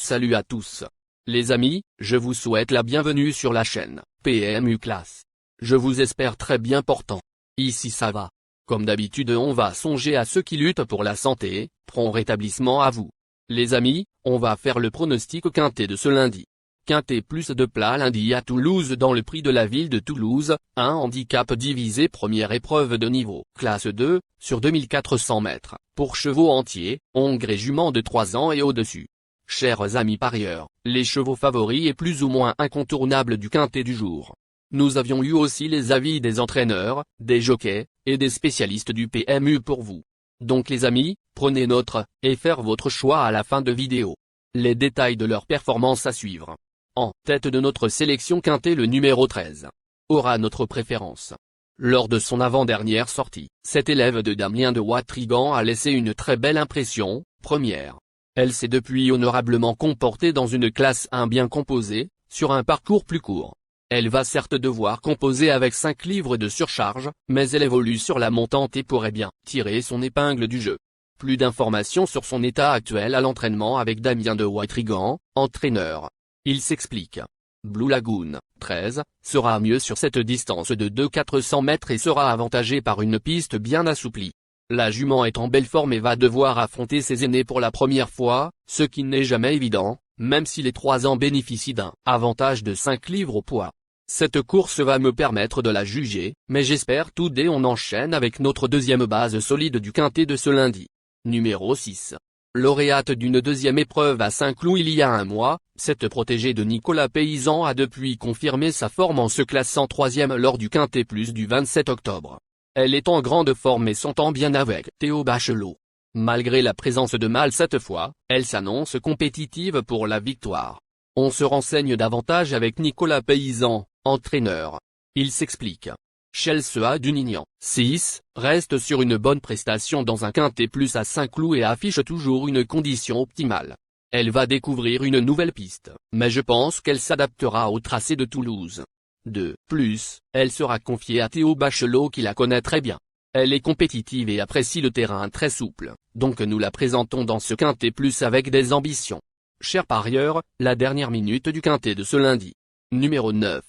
Salut à tous. Les amis, je vous souhaite la bienvenue sur la chaîne PMU Classe. Je vous espère très bien portant. Ici ça va. Comme d'habitude on va songer à ceux qui luttent pour la santé, prompt rétablissement à vous. Les amis, on va faire le pronostic quintet de ce lundi. Quintet plus de plat lundi à Toulouse dans le prix de la ville de Toulouse, un handicap divisé première épreuve de niveau, classe 2, sur 2400 mètres, pour chevaux entiers, ongres et juments de 3 ans et au-dessus. Chers amis parieurs, les chevaux favoris et plus ou moins incontournables du quintet du jour. Nous avions eu aussi les avis des entraîneurs, des jockeys, et des spécialistes du PMU pour vous. Donc les amis, prenez note, et faire votre choix à la fin de vidéo. Les détails de leur performance à suivre. En tête de notre sélection quintet, le numéro 13 aura notre préférence. Lors de son avant-dernière sortie, cet élève de Damien de Watrigan a laissé une très belle impression, première. Elle s'est depuis honorablement comportée dans une classe 1 bien composée, sur un parcours plus court. Elle va certes devoir composer avec 5 livres de surcharge, mais elle évolue sur la montante et pourrait bien tirer son épingle du jeu. Plus d'informations sur son état actuel à l'entraînement avec Damien de Watrigan, entraîneur. Il s'explique. Blue Lagoon, 13, sera mieux sur cette distance de 200-400 mètres et sera avantagé par une piste bien assouplie. La jument est en belle forme et va devoir affronter ses aînés pour la première fois, ce qui n'est jamais évident, même si les 3 ans bénéficient d'un avantage de 5 livres au poids. Cette course va me permettre de la juger, mais j'espère tout dès on enchaîne avec notre deuxième base solide du quintet de ce lundi. Numéro 6. Lauréate d'une deuxième épreuve à Saint-Cloud il y a un mois, cette protégée de Nicolas Paysan a depuis confirmé sa forme en se classant 3e lors du quintet plus du 27 octobre. Elle est en grande forme et s'entend bien avec Théo Bachelot. Malgré la présence de mâles cette fois, elle s'annonce compétitive pour la victoire. On se renseigne davantage avec Nicolas Paysan, entraîneur. Il s'explique. Chelsea Dunignan, 6, reste sur une bonne prestation dans un quintet plus à Saint-Cloud et affiche toujours une condition optimale. Elle va découvrir une nouvelle piste, mais je pense qu'elle s'adaptera au tracé de Toulouse. De plus, elle sera confiée à Théo Bachelot qui la connaît très bien. Elle est compétitive et apprécie le terrain très souple, donc nous la présentons dans ce quintet plus avec des ambitions. Chers parieurs, la dernière minute du quintet de ce lundi. Numéro 9.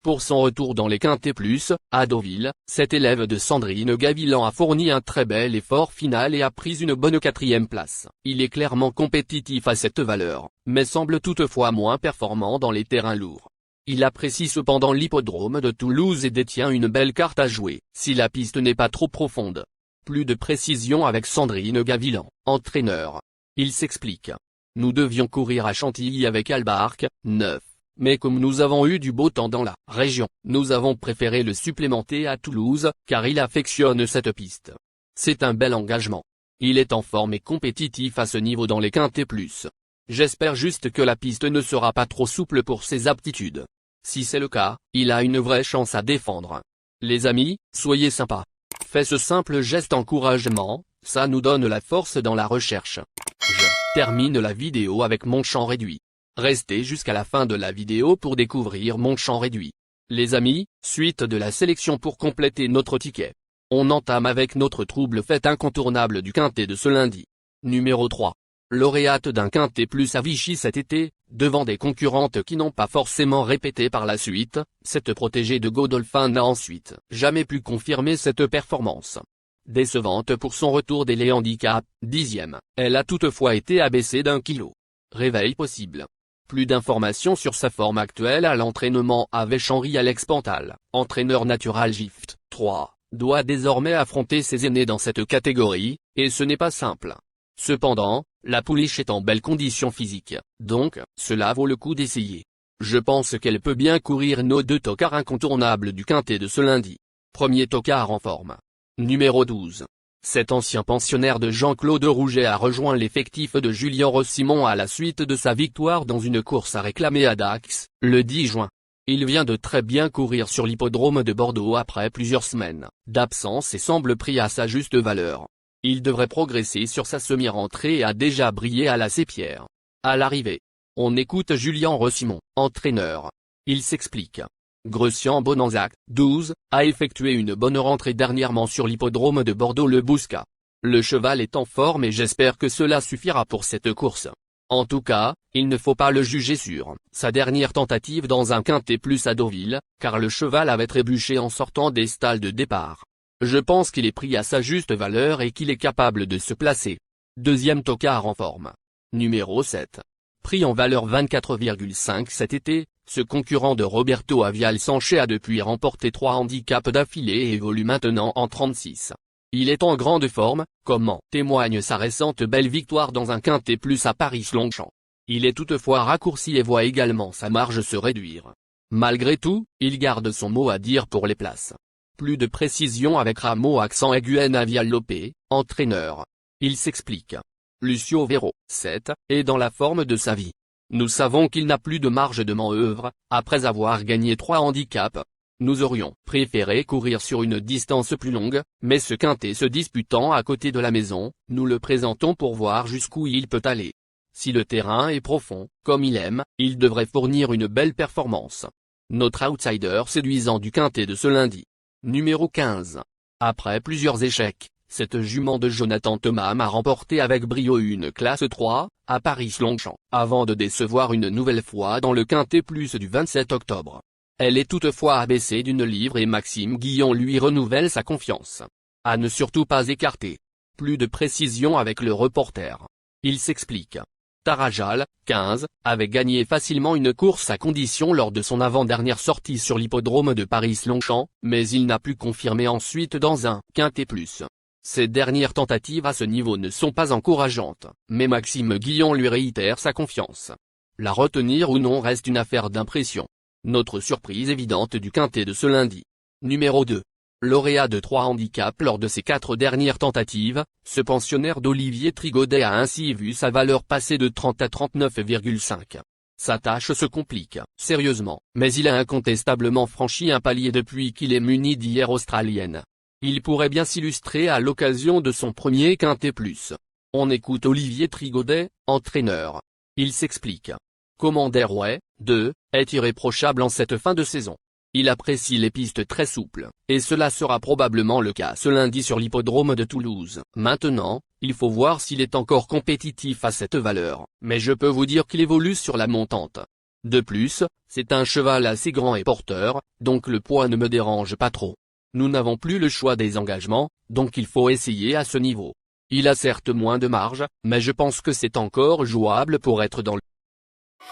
Pour son retour dans les quintets plus, à Deauville, cet élève de Sandrine Gavilan a fourni un très bel effort final et a pris une bonne 4e place. Il est clairement compétitif à cette valeur, mais semble toutefois moins performant dans les terrains lourds. Il apprécie cependant l'hippodrome de Toulouse et détient une belle carte à jouer, si la piste n'est pas trop profonde. Plus de précision avec Sandrine Gavilan, entraîneur. Il s'explique. Nous devions courir à Chantilly avec Albarque, 9. Mais comme nous avons eu du beau temps dans la région, nous avons préféré le supplémenter à Toulouse, car il affectionne cette piste. C'est un bel engagement. Il est en forme et compétitif à ce niveau dans les quintets plus. J'espère juste que la piste ne sera pas trop souple pour ses aptitudes. Si c'est le cas, il a une vraie chance à défendre. Les amis, soyez sympas. Faites ce simple geste encouragement, ça nous donne la force dans la recherche. Je termine la vidéo avec mon champ réduit. Restez jusqu'à la fin de la vidéo pour découvrir mon champ réduit. Les amis, suite de la sélection pour compléter notre ticket. On entame avec notre trouble fête incontournable du quintet de ce lundi. Numéro 3. Lauréate d'un quintet plus à Vichy cet été, devant des concurrentes qui n'ont pas forcément répété par la suite, cette protégée de Godolphin n'a ensuite jamais pu confirmer cette performance. Décevante pour son retour des handicaps, 10e, elle a toutefois été abaissée d'1 kilo. Réveil possible. Plus d'informations sur sa forme actuelle à l'entraînement avec Henri-Alex Pantal, entraîneur natural Gift, 3, doit désormais affronter ses aînés dans cette catégorie, et ce n'est pas simple. Cependant, la pouliche est en belle condition physique, donc, cela vaut le coup d'essayer. Je pense qu'elle peut bien courir nos 2 tocards incontournables du quintet de ce lundi. Premier tocard en forme. Numéro 12. Cet ancien pensionnaire de Jean-Claude Rouget a rejoint l'effectif de Julien Rossimon à la suite de sa victoire dans une course à réclamer à Dax, le 10 juin. Il vient de très bien courir sur l'hippodrome de Bordeaux après plusieurs semaines d'absence et semble pris à sa juste valeur. Il devrait progresser sur sa semi-rentrée et a déjà brillé à la Sépierre. À l'arrivée, on écoute Julien Rossimon, entraîneur. Il s'explique. Grecian Bonanzac, 12, a effectué une bonne rentrée dernièrement sur l'hippodrome de Bordeaux le Bouscat. Le cheval est en forme et j'espère que cela suffira pour cette course. En tout cas, il ne faut pas le juger sur sa dernière tentative dans un quintet plus à Deauville, car le cheval avait trébuché en sortant des stalles de départ. Je pense qu'il est pris à sa juste valeur et qu'il est capable de se placer. Deuxième tocard en forme. Numéro 7. Prix en valeur 24,5 cet été, ce concurrent de Roberto Avial Sanché a depuis remporté 3 handicaps d'affilée et évolue maintenant en 36. Il est en grande forme, comme en témoigne sa récente belle victoire dans un quintet plus à Paris-Longchamp. Il est toutefois raccourci et voit également sa marge se réduire. Malgré tout, il garde son mot à dire pour les places. Plus de précision avec Rameau accent aigu Avial Lopé, entraîneur. Il s'explique. Lucio Vero, 7, est dans la forme de sa vie. Nous savons qu'il n'a plus de marge de manœuvre, après avoir gagné 3 handicaps. Nous aurions préféré courir sur une distance plus longue, mais ce quintet se disputant à côté de la maison, nous le présentons pour voir jusqu'où il peut aller. Si le terrain est profond, comme il aime, il devrait fournir une belle performance. Notre outsider séduisant du quintet de ce lundi. Numéro 15. Après plusieurs échecs, cette jument de Jonathan Thomas a remporté avec brio une classe 3, à Paris-Longchamp, avant de décevoir une nouvelle fois dans le quintet plus du 27 octobre. Elle est toutefois abaissée d'une livre et Maxime Guillon lui renouvelle sa confiance. À ne surtout pas écarter. Plus de précision avec le reporter. Il s'explique. Tarajal, 15, avait gagné facilement une course à condition lors de son avant-dernière sortie sur l'hippodrome de Paris-Longchamp, mais il n'a pu confirmer ensuite dans un quintet plus. Ses dernières tentatives à ce niveau ne sont pas encourageantes, mais Maxime Guillon lui réitère sa confiance. La retenir ou non reste une affaire d'impression. Notre surprise évidente du quintet de ce lundi. Numéro 2. Lauréat de 3 handicaps lors de ses 4 dernières tentatives, ce pensionnaire d'Olivier Trigaudet a ainsi vu sa valeur passer de 30 à 39,5. Sa tâche se complique, sérieusement, mais il a incontestablement franchi un palier depuis qu'il est muni d'hier australienne. Il pourrait bien s'illustrer à l'occasion de son premier quintet plus. On écoute Olivier Trigaudet, entraîneur. Il s'explique. Commander Way, 2, est irréprochable en cette fin de saison. Il apprécie les pistes très souples, et cela sera probablement le cas ce lundi sur l'hippodrome de Toulouse. Maintenant, il faut voir s'il est encore compétitif à cette valeur, mais je peux vous dire qu'il évolue sur la montante. De plus, c'est un cheval assez grand et porteur, donc le poids ne me dérange pas trop. Nous n'avons plus le choix des engagements, donc il faut essayer à ce niveau. Il a certes moins de marge, mais je pense que c'est encore jouable pour être dans le...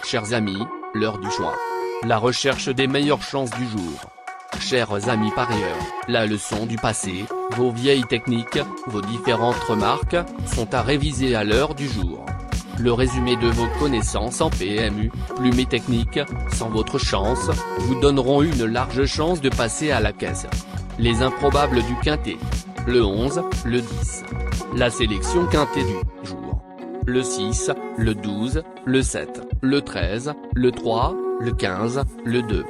Chers amis, l'heure du choix. La recherche des meilleures chances du jour. Chers amis parieurs, la leçon du passé, vos vieilles techniques, vos différentes remarques, sont à réviser à l'heure du jour. Le résumé de vos connaissances en PMU, plumes et techniques, sans votre chance, vous donneront une large chance de passer à la caisse. Les improbables du quintet. Le 11, le 10. La sélection quintet du jour. Le 6, le 12, le 7, le 13, le 3, le 15, le 2.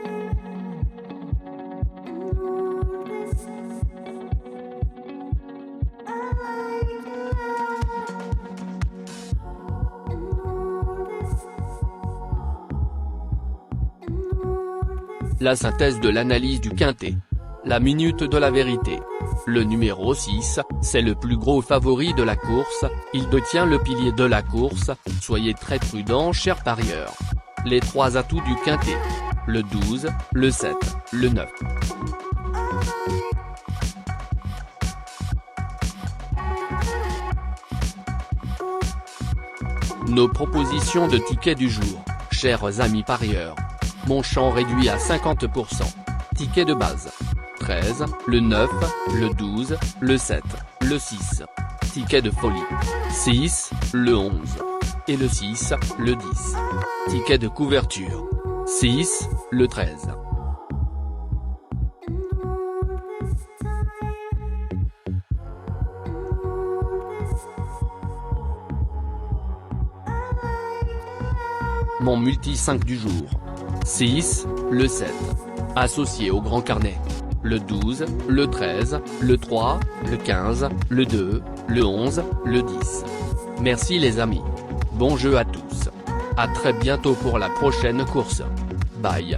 La synthèse de l'analyse du quintet. La minute de la vérité. Le numéro 6, c'est le plus gros favori de la course, il détient le pilier de la course, soyez très prudents chers parieurs. Les 3 atouts du quintet. Le 12, le 7, le 9. Nos propositions de tickets du jour, chers amis parieurs. Mon champ réduit à 50%. Ticket de base. 13, le 9, le 12, le 7, le 6. Ticket de folie. 6, le 11. Et le 6, le 10. Ticket de couverture. 6, le 13. Mon multi 5 du jour. 6, le 7. Associé au grand carnet. Le 12, le 13, le 3, le 15, le 2, le 11, le 10. Merci les amis. Bon jeu à tous. À très bientôt pour la prochaine course. Bye.